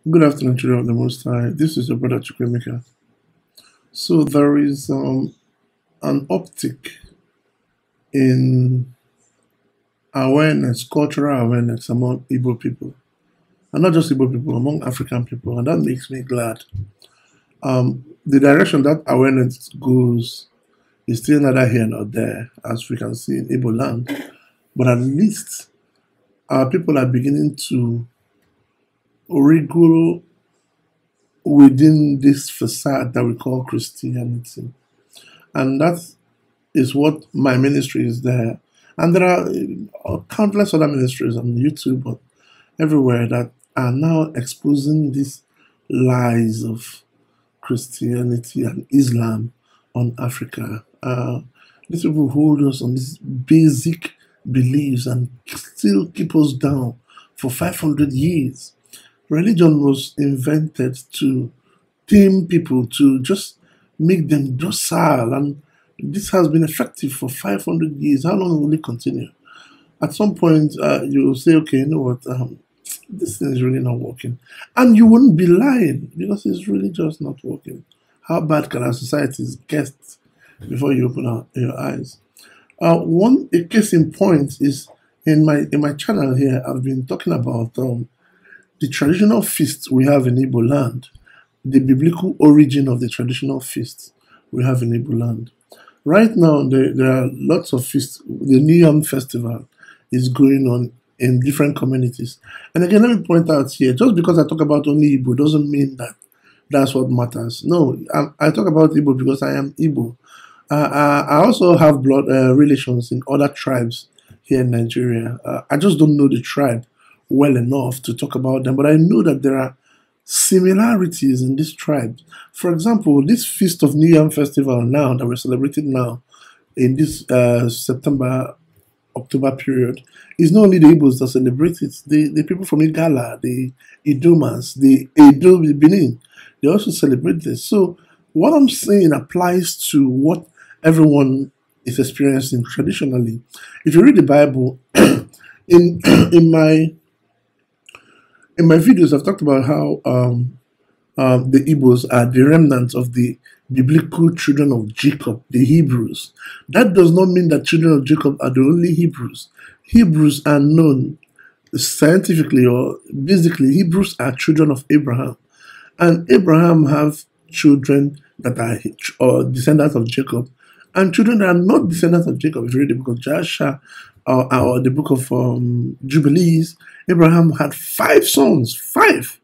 Good afternoon, children of the Most High. This is your brother Chukwemeka. So there is an uptick in awareness, cultural awareness among Igbo people, and not just Igbo people, among African people, and that makes me glad. The direction that awareness goes is still neither here nor there, as we can see in Igbo land, but at least our people are beginning to wriggle within this facade that we call Christianity. And that is what my ministry is there. And there are countless other ministries on YouTube, but everywhere that are now exposing these lies of Christianity and Islam on Africa. These people hold us on these basic beliefs and still keep us down for 500 years. Religion was invented to tame people, to just make them docile, and this has been effective for 500 years. How long will it continue? At some point, you will say, okay, you know what, this thing is really not working. And you wouldn't be lying, because it's really just not working. How bad can our societies get before you open your eyes? A case in point is in my channel here. I've been talking about the traditional feasts we have in Igbo land, the biblical origin of the traditional feasts we have in Igbo land. Right now, there are lots of feasts. The New Yam Festival is going on in different communities. And again, let me point out here, just because I talk about only Igbo doesn't mean that that's what matters. No, I talk about Igbo because I am Igbo. I also have blood relations in other tribes here in Nigeria. I just don't know the tribe well enough to talk about them, but I know that there are similarities in these tribes. For example, this Feast of New Yam Festival now that we're celebrating now in this September, October period is not only the Igbos that celebrate it, the people from Igala, the Idomas, the Edo, the Benin, they also celebrate this. So what I'm saying applies to what everyone is experiencing traditionally. If you read the Bible, in my videos, I've talked about how the Igbos are the remnants of the biblical children of Jacob, the Hebrews. That does not mean that children of Jacob are the only Hebrews. Hebrews are known scientifically, or basically, Hebrews are children of Abraham. And Abraham have children that are descendants of Jacob, and children that are not descendants of Jacob. If you read the book of Joshua, or the book of Jubilees, Abraham had 5 sons, 5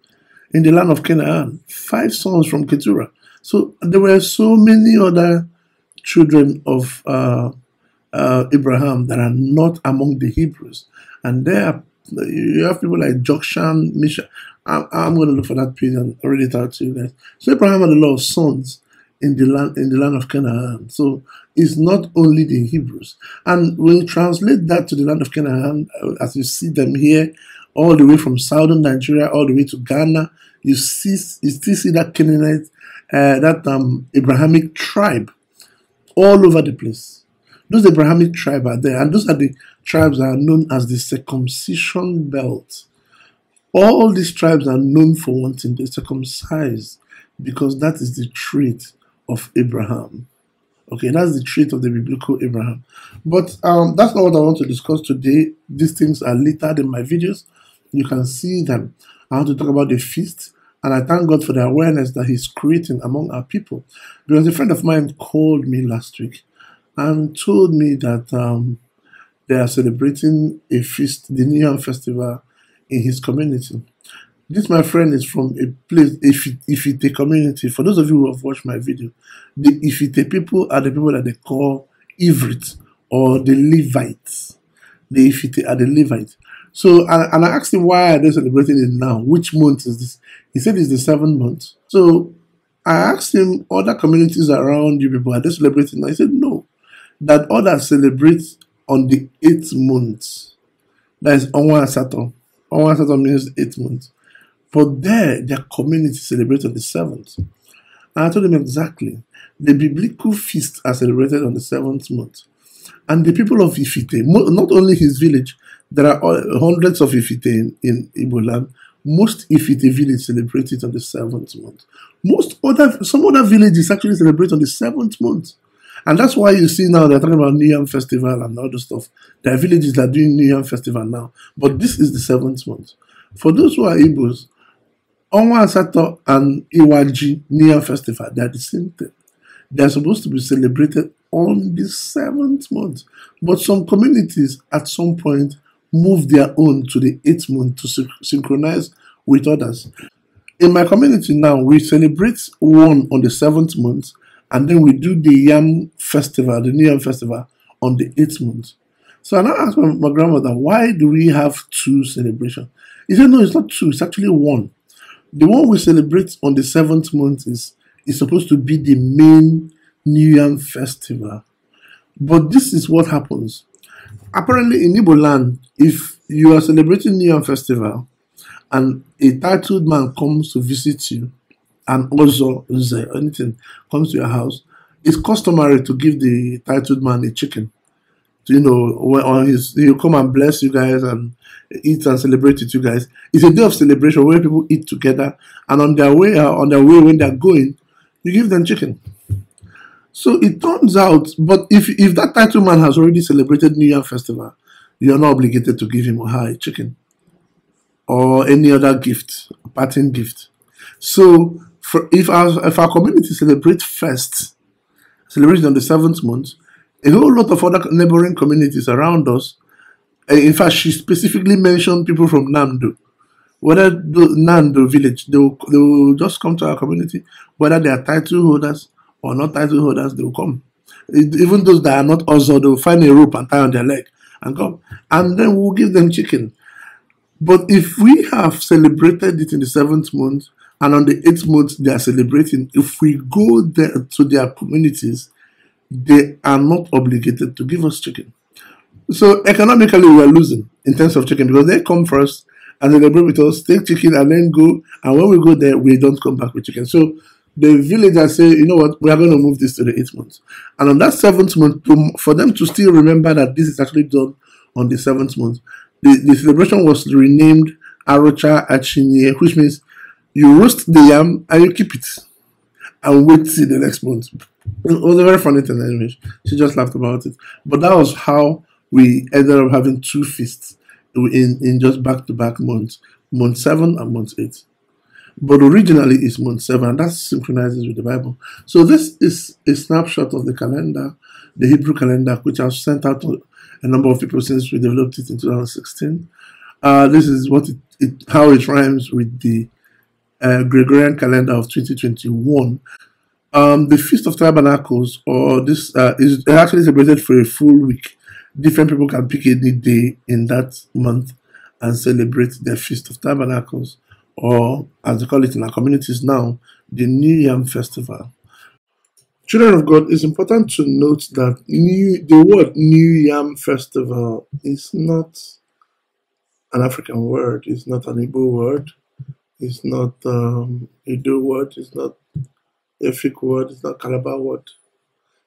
in the land of Canaan, 5 sons from Keturah. So there were so many other children of Abraham that are not among the Hebrews. And there you have people like Jokshan, Misha. I'm going to look for that page and read it out to you guys. So Abraham had a lot of sons in the land of Canaan. So it's not only the Hebrews. And when you translate that to the land of Canaan, as you see them here, all the way from southern Nigeria, all the way to Ghana, you still see that Canaanite, that Abrahamic tribe all over the place. Those Abrahamic tribes are there, and those are the tribes that are known as the circumcision belt. All these tribes are known for wanting to circumcise, because that is the trait of Abraham. Okay, that's the trait of the biblical Abraham. But that's not what I want to discuss today. These things are littered in my videos. You can see them. I want to talk about the feast, and I thank God for the awareness that He's creating among our people. Because a friend of mine called me last week and told me that they are celebrating a feast, the New Yam Festival, in his community. This, my friend, is from a place, Ifite community. For those of you who have watched my video, the Ifite people are the people that they call Ivrit, or the Levites. The Ifite are the Levites. So, and I asked him, why are they celebrating it now? Which month is this? He said it's the 7th month. So I asked him, other communities around you people, are they celebrating now? He said, no. That others celebrate on the 8th month. That is Onwa Saturn. Onwa Saturn means 8 months. But their community celebrates on the 7th. And I told him exactly. The biblical feasts are celebrated on the 7th month. And the people of Ifite, not only his village, there are hundreds of Ifite in Igbo land, Most Ifite village celebrate it on the 7th month. Some other villages actually celebrate on the 7th month. And that's why you see now they're talking about New Yam Festival and other stuff. There are villages that are doing New Yam Festival now. But this is the 7th month. For those who are Igbos, Onwa Asato and Iwaji New Yam Festival, they are the same thing. They are supposed to be celebrated on the 7th month. But some communities at some point move their own to the 8th month to synchronize with others. In my community now, we celebrate one on the 7th month, and then we do the Yam Festival, the New Yam Festival, on the 8th month. So I now asked my grandmother, why do we have two celebrations? He said, no, it's not two, it's actually one. The one we celebrate on the 7th month is supposed to be the main New Yam Festival. But this is what happens. Apparently in Igbo land, if you are celebrating New Yam Festival and a titled man comes to visit you, and also anything comes to your house, it's customary to give the titled man a chicken. You know, on he'll come and bless you guys and eat and celebrate with you guys. It's a day of celebration where people eat together, and on their way when they're going, you give them chicken. So it turns out, but if that title man has already celebrated New Year Festival, you're not obligated to give him or her a chicken or any other gift, a parting gift. So if our community celebrates on the 7th month, a whole lot of other neighboring communities around us, in fact, she specifically mentioned people from Nando. Whether the Nando village, they will just come to our community, whether they are title holders or not title holders, they will come. Even those that are not also, they will find a rope and tie on their leg and come. And then we'll give them chicken. But if we have celebrated it in the 7th month, and on the 8th month they are celebrating, if we go there to their communities, they are not obligated to give us chicken. So economically we are losing in terms of chicken, because they come first and celebrate with us, take chicken and then go, and when we go there, we don't come back with chicken. So the villagers say, you know what, we are going to move this to the 8th month. And on that 7th month, for them to still remember that this is actually done on the 7th month, the celebration was renamed Arocha Achinye, which means you roast the yam and you keep it and wait till the next month. It was a very funny thing anyway. She just laughed about it. But that was how we ended up having two feasts in just back-to-back months, month 7 and month 8. But originally it's month 7, and that synchronizes with the Bible. So this is a snapshot of the calendar, the Hebrew calendar, which I've sent out to a number of people since we developed it in 2016. This is how it rhymes with the Gregorian calendar of 2021. The Feast of Tabernacles, or this is actually celebrated for a full week. Different people can pick any day in that month and celebrate their Feast of Tabernacles, or as they call it in our communities now, the New Yam Festival. Children of God, it's important to note that the word New Yam Festival is not an African word, it's not an Igbo word, it's not Edo word, it's not Efik word, it's not Calabar word.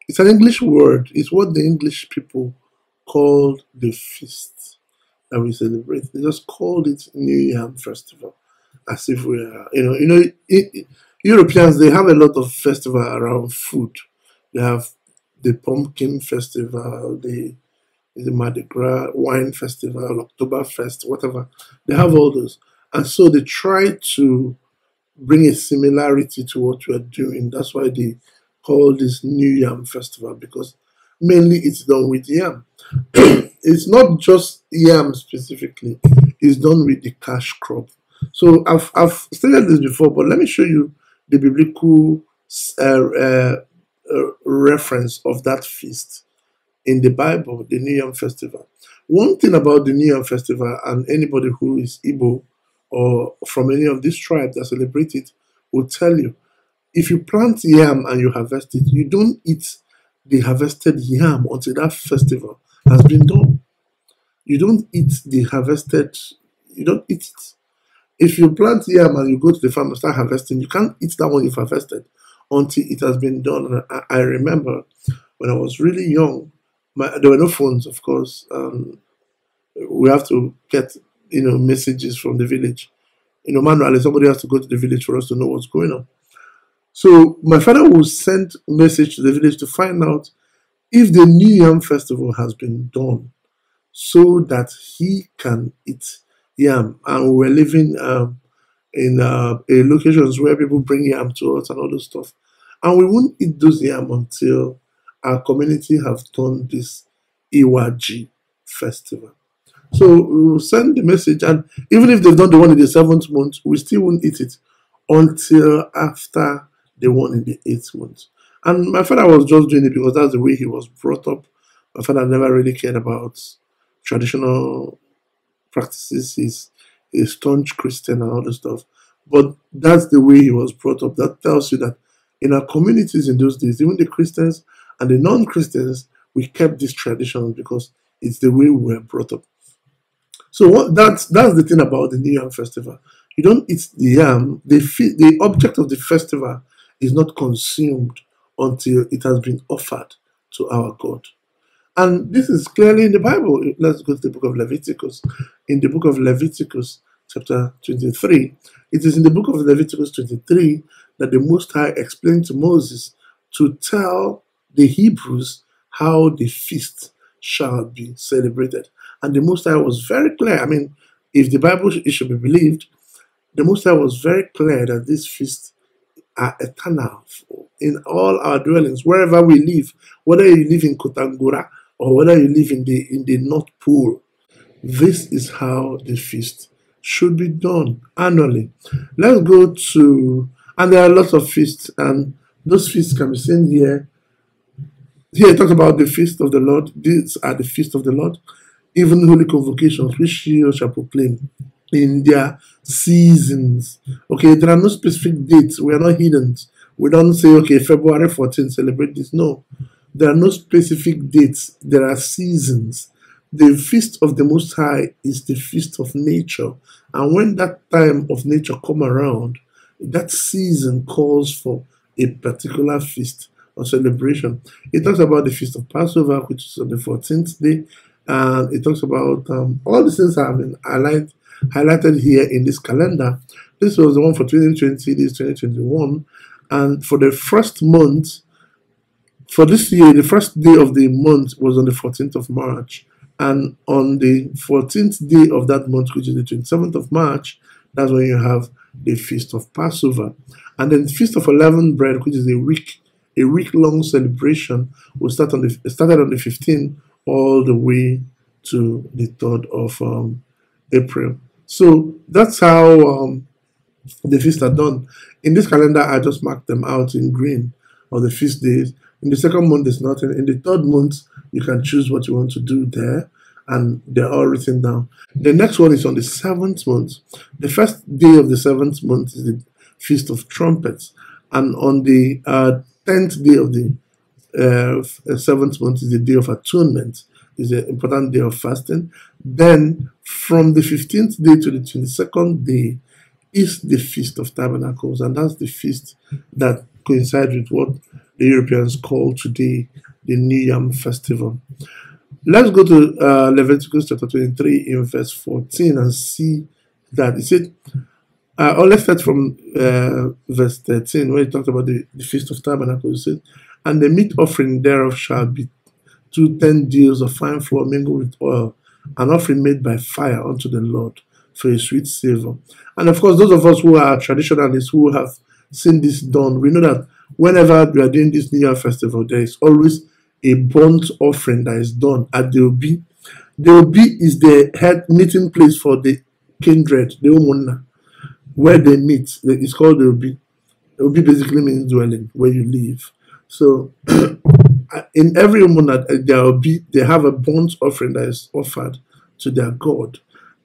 It's an English word. It's what the English people called the feast that we celebrate. They just called it New Yam Festival, as if we are, Europeans, they have a lot of festival around food. They have the pumpkin festival, the Mardi Gras wine festival, Oktoberfest, whatever. They have all those. And so they try to bring a similarity to what we are doing. That's why they call this New Yam Festival, because mainly it's done with yam. It's not just yam specifically, it's done with the cash crop. So I've stated this before, but let me show you the biblical reference of that feast in the Bible, the New Yam Festival. One thing about the New Yam Festival, and anybody who is Igbo or from any of these tribes that celebrate it will tell you, if you plant yam and you harvest it, you don't eat the harvested yam until that festival has been done. You don't eat the harvested, you don't eat it. If you plant yam and you go to the farm and start harvesting, you can't eat that one you've harvested until it has been done. And I remember when I was really young, there were no phones, of course. We have to get messages from the village. manually somebody has to go to the village for us to know what's going on. So my father will send a message to the village to find out if the New Yam festival has been done, so that he can eat yam. And we were living in locations where people bring yam to us and all those stuff. And we won't eat those yam until our community have done this Iwaji festival. So we will send the message, and even if they've done the one in the 7th month, we still won't eat it until after the one in the 8th month. And my father was just doing it because that's the way he was brought up. My father never really cared about traditional practices. He's a staunch Christian and all this stuff. But that's the way he was brought up. That tells you that in our communities in those days, even the Christians and the non-Christians, we kept these traditions because it's the way we were brought up. So that's the thing about the New Yam festival. You don't eat the yam. The object of the festival is not consumed until it has been offered to our God. And this is clearly in the Bible. Let's go to the book of Leviticus. In the book of Leviticus, chapter 23, it is in the book of Leviticus 23 that the Most High explained to Moses to tell the Hebrews how the feast shall be celebrated. And the Most High was very clear. I mean, if the Bible should be believed, the Most High was very clear that these feasts are eternal in all our dwellings, wherever we live, whether you live in Kotangura or whether you live in the North Pole. This is how the feast should be done annually. Let's go to, and there are lots of feasts, and those feasts can be seen here. Here it talks about the feast of the Lord. These are the feast of the Lord, even holy convocations, which you shall proclaim in their seasons. Okay, there are no specific dates. We are not hidden. We don't say, okay, February 14th, celebrate this. No, there are no specific dates. There are seasons. The feast of the Most High is the feast of nature. And when that time of nature come around, that season calls for a particular feast or celebration. It talks about the feast of Passover, which is on the 14th day. And it talks about all the things that have been highlighted here in this calendar. This was the one for 2020, this 2021. And for the first month, for this year, the first day of the month was on the 14th of March. And on the 14th day of that month, which is the 27th of March, that's when you have the Feast of Passover. And then the Feast of Unleavened Bread, which is a week-long celebration, started on the 15th all the way to the 3rd of April. So that's how the feasts are done. In this calendar, I just marked them out in green, or the feast days. In the 2nd month, there's nothing. In the 3rd month, you can choose what you want to do there, and they're all written down. The next one is on the 7th month. The first day of the 7th month is the Feast of Trumpets, and on the 10th day of the 7th month is the Day of Atonement. It's an important day of fasting. Then, from the 15th day to the 22nd day is the Feast of Tabernacles, and that's the feast that coincides with what the Europeans call today the New Yam Festival. Let's go to Leviticus chapter 23 in verse 14 and see that. It said, let's start from verse 13, where it talked about the Feast of Tabernacles. It said, and the meat offering thereof shall be 10 deals of fine flour mingled with oil, an offering made by fire unto the Lord for a sweet savor. And of course, those of us who are traditionalists who have seen this done, we know that whenever we are doing this New Year festival, there is always a burnt offering that is done at the Obi. The Obi is the head meeting place for the kindred, the Umunna, where they meet. It's called the Obi. The Obi basically means dwelling, where you live. So, in every Umunna, there will be, they have a burnt offering that is offered to their God,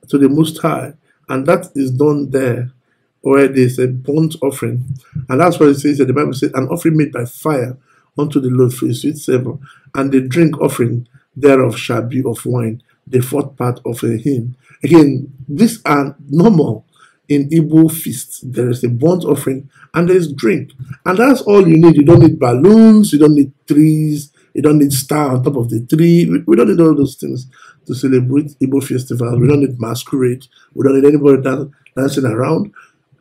to the Most High, and that is done there, where there's a burnt offering. And that's what it says that the Bible says, an offering made by fire unto the Lord for a sweet savor, and the drink offering thereof shall be of wine, the 4th part of a hin. Again, these are normal in Igbo feasts. There is a burnt offering and there is drink, and that's all you need. You don't need balloons, you don't need trees, you don't need star on top of the tree. We don't need all those things. to celebrate Igbo festivals. We don't need masquerade. We don't need anybody dancing around.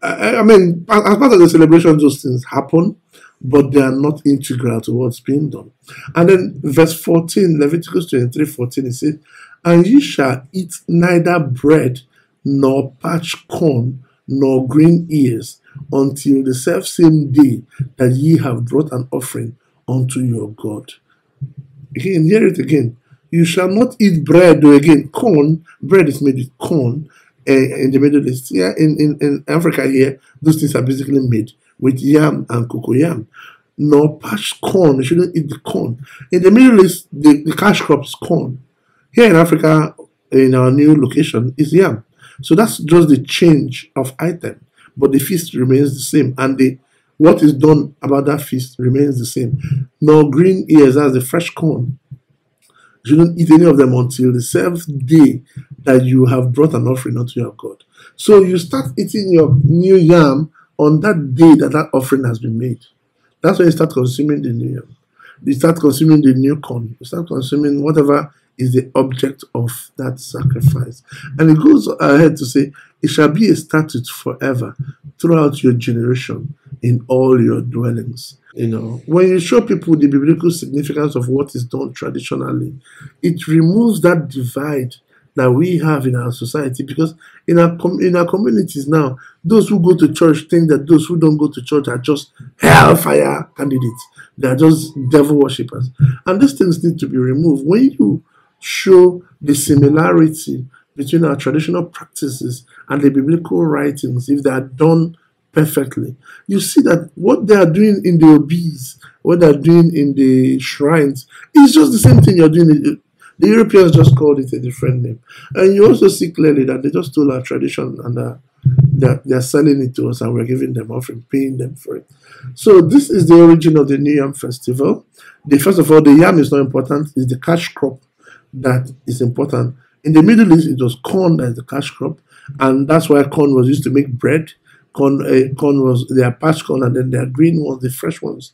I mean, as part of the celebration, those things happen, but they are not integral to what's being done. And then verse 14, Leviticus 23:14, it says, "And ye shall eat neither bread nor parched corn nor green ears until the selfsame day that ye have brought an offering unto your God." Again, hear it again. You shall not eat bread, or again, corn. Bread is made with corn in the Middle East. Yeah, in Africa here, those things are basically made with yam and cocoyam. Nor parched corn. You shouldn't eat the corn. In the Middle East, the cash crop is corn. Here in Africa, in our new location, is yam. So that's just the change of item. But the feast remains the same. And what is done about that feast remains the same. Nor green ears, as the fresh corn. You shouldn't eat any of them until the 7th day that you have brought an offering unto your God. So you start eating your new yam on that day that offering has been made. That's when you start consuming the new yam. You start consuming the new corn. You start consuming whatever is the object of that sacrifice. And it goes ahead to say, "It shall be a statute forever throughout your generation in all your dwellings." When you show people the biblical significance of what is done traditionally, it removes that divide that we have in our society, because in our communities now, those who go to church think that those who don't go to church are just hellfire candidates. They are just devil worshippers. And these things need to be removed. When you show the similarity between our traditional practices and the biblical writings, if they are done perfectly, you see that what they are doing in the obese, what they are doing in the shrines, is just the same thing you're doing. The Europeans just called it a different name. And you also see clearly that they just stole our tradition, and they're selling it to us, and we're giving them offering, paying them for it. So this is the origin of the New Yam Festival. First of all, the yam is not important. It's the cash crop that is important. In the Middle East, it was corn that is the cash crop, and that's why corn was used to make bread. Corn was their parched corn, and then their green ones, the fresh ones,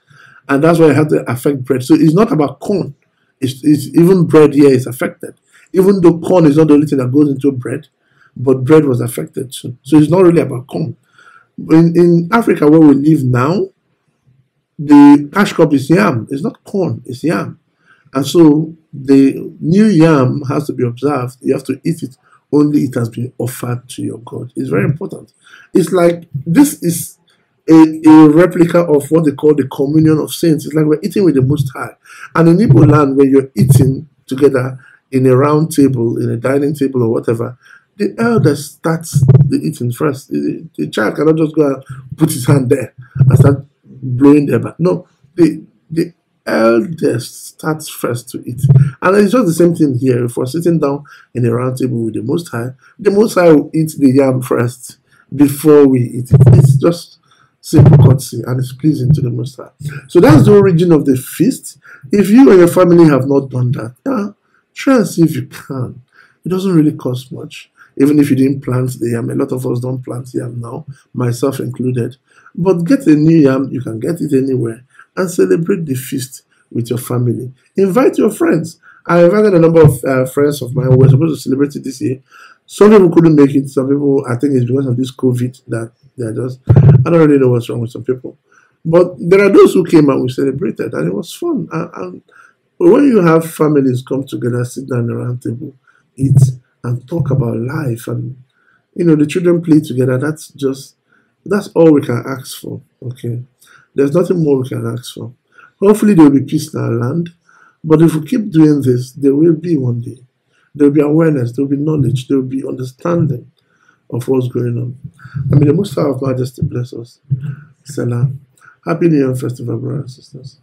and that's why it had to affect bread. So it's not about corn. It's even bread here is affected. Even though corn is not the only thing that goes into bread, but bread was affected too. So it's not really about corn. In Africa, where we live now, the cash crop is yam. It's not corn, it's yam. And so the new yam has to be observed. You have to eat it only it has been offered to your God. It's very important. It's like this is a replica of what they call the communion of saints. It's like we're eating with the Most High. And in Igbo land, when you're eating together in a round table, in a dining table or whatever, the elder starts the eating first. The child cannot just go and put his hand there and start blowing their back. No, the elder starts first to eat. And it's just the same thing here. If we're sitting down in a round table with the Most High will eat the yam first before we eat it. It's just simple courtesy, and it's pleasing to the Most High. So that's the origin of the feast. If you and your family have not done that, try and see if you can. It doesn't really cost much. Even if you didn't plant the yam, a lot of us don't plant yam now, myself included. But get a new yam, you can get it anywhere, and celebrate the feast with your family. Invite your friends. I invited a number of friends of mine who were supposed to celebrate it this year. Some people couldn't make it. Some people, I think it's because of this COVID that they're just, I don't really know what's wrong with some people. But there are those who came and we celebrated, and it was fun. And when you have families come together, sit down around the table, eat, and talk about life, and the children play together, that's all we can ask for. Okay, there's nothing more we can ask for. Hopefully there will be peace in our land, but if we keep doing this, there will be one day. There will be awareness, there will be knowledge, there will be understanding of what's going on. I mean, the Most High of Majesty bless us. Salam. Happy New Year Festival, brothers and sisters.